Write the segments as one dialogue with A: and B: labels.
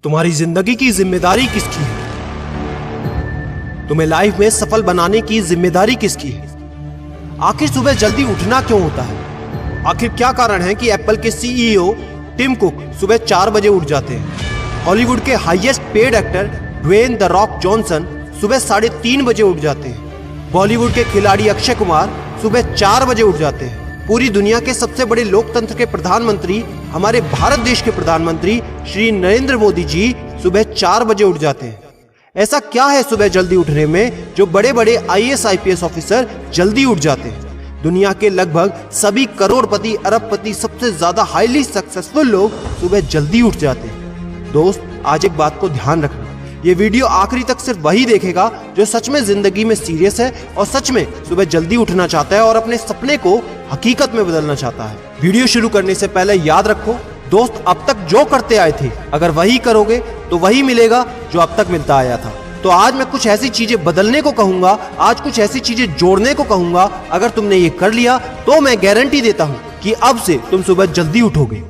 A: तुम्हारी जिंदगी की जिम्मेदारी किसकी है? तुम्हें लाइफ में सफल बनाने की जिम्मेदारी किसकी है? आखिर सुबह जल्दी उठना क्यों होता है? आखिर क्या कारण है कि एप्पल के सीईओ टिम कुक सुबह 4 बजे उठ जाते हैं? हॉलीवुड के highest paid actor Dwayne the Rock Johnson सुबह 3:30 बजे उठ जाते हैं। बॉलीवुड के खिलाड़ी अक्षय कुमार सुबह 4 बजे उठ जाते हैं। पूरी दुनिया के सबसे बड़े लोकतंत्र के प्रधानमंत्री, हमारे भारत देश के प्रधानमंत्री श्री नरेंद्र मोदी जी सुबह 4 बजे उठ जाते हैं। ऐसा क्या है सुबह जल्दी उठने में जो बड़े बड़े आईएएस आईपीएस ऑफिसर जल्दी उठ जाते हैं? दुनिया के लगभग सभी करोड़पति, अरबपति, सबसे ज्यादा हाईली सक्सेसफुल लोग सुबह जल्दी उठ जाते हैं। दोस्त, आज एक बात को ध्यान रखना, ये वीडियो आखिरी तक सिर्फ वही देखेगा जो सच में जिंदगी में सीरियस है और सच में सुबह जल्दी उठना चाहता है और अपने सपने को हकीकत में बदलना चाहता है। वीडियो शुरू करने से पहले याद रखो दोस्त, अब तक जो करते आए थे अगर वही करोगे तो वही मिलेगा जो अब तक मिलता आया था। तो आज मैं कुछ ऐसी चीजें बदलने को कहूंगा, आज कुछ ऐसी चीजें जोड़ने को कहूंगा। अगर तुमने ये कर लिया तो मैं गारंटी देता हूं कि अब से तुम सुबह जल्दी उठोगे।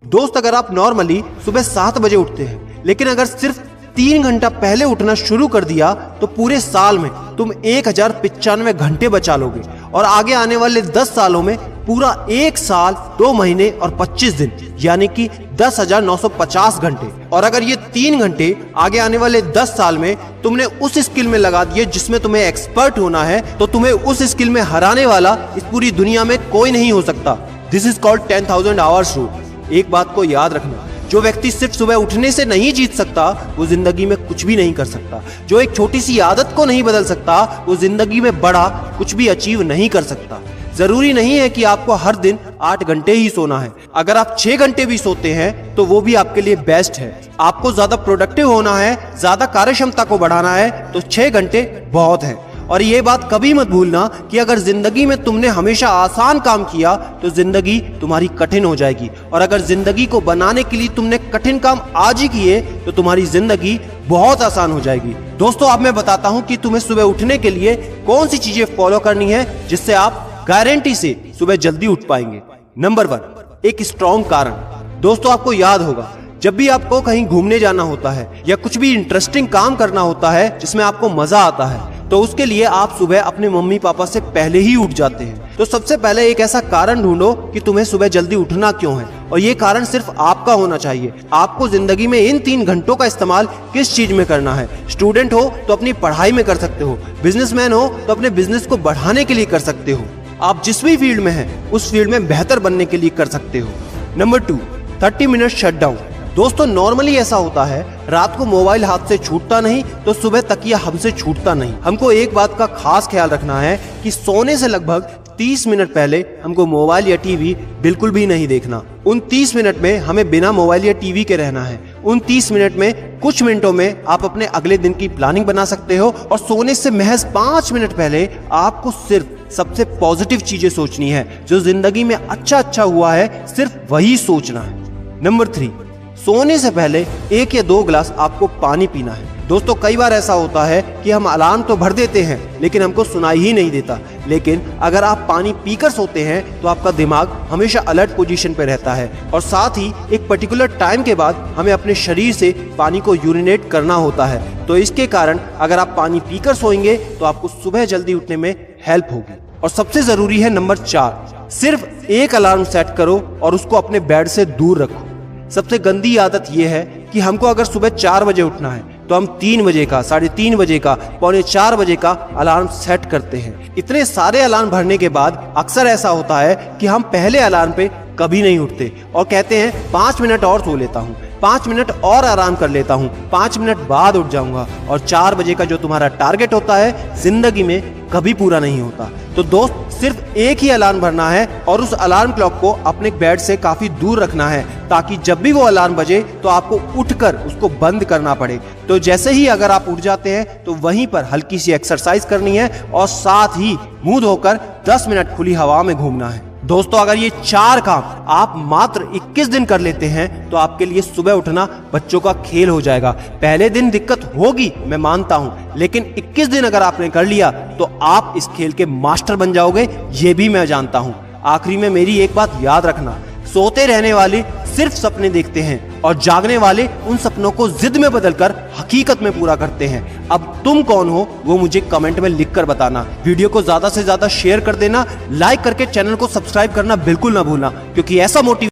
A: दोस्त, अगर आप नॉर्मली सुबह 7 बजे उठते हैं लेकिन अगर सिर्फ 3 घंटा पहले उठना शुरू कर दिया तो पूरे साल में तुम 1095 घंटे बचा लोगे और आगे आने वाले 10 सालों में पूरा 1 साल 2 महीने और 25 दिन यानी कि 10,950 घंटे। और अगर ये 3 घंटे आगे आने वाले 10 साल में तुमने उस स्किल में लगा दिए जिसमें तुम्हें एक्सपर्ट होना है तो तुम्हें उस स्किल में हराने वाला इस पूरी दुनिया में कोई नहीं हो सकता। This is called 10,000 hours rule. एक बात को याद रखना, जो व्यक्ति सिर्फ सुबह उठने से नहीं जीत सकता वो जिंदगी में कुछ भी नहीं कर सकता। जो एक छोटी सी आदत को नहीं बदल सकता वो जिंदगी में बड़ा कुछ भी अचीव नहीं कर सकता। जरूरी नहीं है कि आपको हर दिन 8 घंटे ही सोना है। अगर आप 6 घंटे भी सोते हैं तो वो भी आपके लिए बेस्ट है। आपको ज्यादा प्रोडक्टिव होना है, ज्यादा कार्यक्षमता को बढ़ाना है तो 6 घंटे बहुत है। और ये बात कभी मत भूलना कि अगर जिंदगी में तुमने हमेशा आसान काम किया तो जिंदगी तुम्हारी कठिन हो जाएगी, और अगर जिंदगी को बनाने के लिए तुमने कठिन काम आज ही किए तो तुम्हारी जिंदगी बहुत आसान हो जाएगी। दोस्तों, अब मैं बताता हूं कि तुम्हें सुबह उठने के लिए कौन सी चीजें फॉलो करनी है जिससे आप गारंटी से सुबह जल्दी उठ पाएंगे। नंबर 1, एक स्ट्रॉन्ग कारण। दोस्तों, आपको याद होगा जब भी आपको कहीं घूमने जाना होता है या कुछ भी इंटरेस्टिंग काम करना होता है जिसमें आपको मजा आता है तो उसके लिए आप सुबह अपने मम्मी पापा से पहले ही उठ जाते हैं। तो सबसे पहले एक ऐसा कारण ढूंढो कि तुम्हें सुबह जल्दी उठना क्यों है, और ये कारण सिर्फ आपका होना चाहिए। आपको जिंदगी में इन 3 घंटों का इस्तेमाल किस चीज में करना है। स्टूडेंट हो तो अपनी पढ़ाई में कर सकते हो, बिजनेसमैन हो तो अपने बिजनेस को बढ़ाने के लिए कर सकते हो, आप जिस भी फील्ड में हैं उस फील्ड में बेहतर बनने के लिए कर सकते हो। Number 2, 30 minute shutdown. दोस्तों, नॉर्मली ऐसा होता है रात को मोबाइल हाथ से छूटता नहीं तो सुबह तकिया हमसे छूटता नहीं। हमको एक बात का खास ख्याल रखना है कि सोने से लगभग 30 मिनट पहले हमको मोबाइल या टीवी बिल्कुल भी नहीं देखना। उन 30 मिनट में हमें बिना मोबाइल या टीवी के रहना है। उन 30 मिनट में कुछ मिनटों में आप अपने अगले दिन की प्लानिंग बना सकते हो, और सोने से महज 5 मिनट पहले आपको सिर्फ सबसे पॉजिटिव चीजें सोचनी है। जो जिंदगी में अच्छा हुआ है सिर्फ वही सोचना है। नंबर 3, सोने से पहले 1 या 2 गिलास आपको पानी पीना है। दोस्तों, कई बार ऐसा होता है कि हम अलार्म तो भर देते हैं लेकिन हमको सुनाई ही नहीं देता। लेकिन अगर आप पानी पीकर सोते हैं तो आपका दिमाग हमेशा अलर्ट पोजीशन पे रहता है, और साथ ही एक पर्टिकुलर टाइम के बाद हमें अपने शरीर से पानी को यूरिनेट करना होता है। तो इसके कारण अगर आप पानी पीकर सोएंगे तो आपको सुबह जल्दी उठने में हेल्प होगी। और सबसे जरूरी है नंबर 4, सिर्फ एक अलार्म सेट करो और उसको अपने बेड से दूर रखो। सबसे गंदी आदत यह है कि हमको अगर सुबह 4 बजे उठना है तो हम 3 बजे का, 3:30 बजे का, 3:45 बजे का अलार्म सेट करते हैं। इतने सारे अलार्म भरने के बाद अक्सर ऐसा होता है कि हम पहले अलार्म पे कभी नहीं उठते और कहते हैं 5 मिनट और सो लेता हूँ, 5 मिनट और आराम कर लेता हूँ, 5 मिनट बाद उठ जाऊंगा, और 4 बजे का जो तुम्हारा टारगेट होता है जिंदगी में कभी पूरा नहीं होता। तो दोस्त, सिर्फ एक ही अलार्म भरना है और उस अलार्म क्लॉक को अपने बेड से काफी दूर रखना है ताकि जब भी वो अलार्म बजे तो आपको उठकर उसको बंद करना पड़े। तो जैसे ही अगर आप उठ जाते हैं तो वहीं पर हल्की सी एक्सरसाइज करनी है और साथ ही मुंह धोकर 10 मिनट खुली हवा में घूमना है। दोस्तों, अगर ये 4 काम आप मात्र 21 दिन कर लेते हैं तो आपके लिए सुबह उठना बच्चों का खेल हो जाएगा। पहले दिन दिक्कत होगी, मैं मानता हूं, लेकिन 21 दिन अगर आपने कर लिया तो आप इस खेल के मास्टर बन जाओगे, ये भी मैं जानता हूं। आखिरी में मेरी एक बात याद रखना, सोते रहने वाली सिर्फ सपने देखते हैं और जागने वाले उन सपनों को जिद में बदलकर हकीकत में पूरा करते हैं। अब तुम कौन हो वो मुझे कमेंट में लिखकर बताना। वीडियो को ज्यादा से ज्यादा शेयर कर देना, लाइक करके चैनल को सब्सक्राइब करना बिल्कुल ना भूलना, क्योंकि ऐसा मोटिवेशन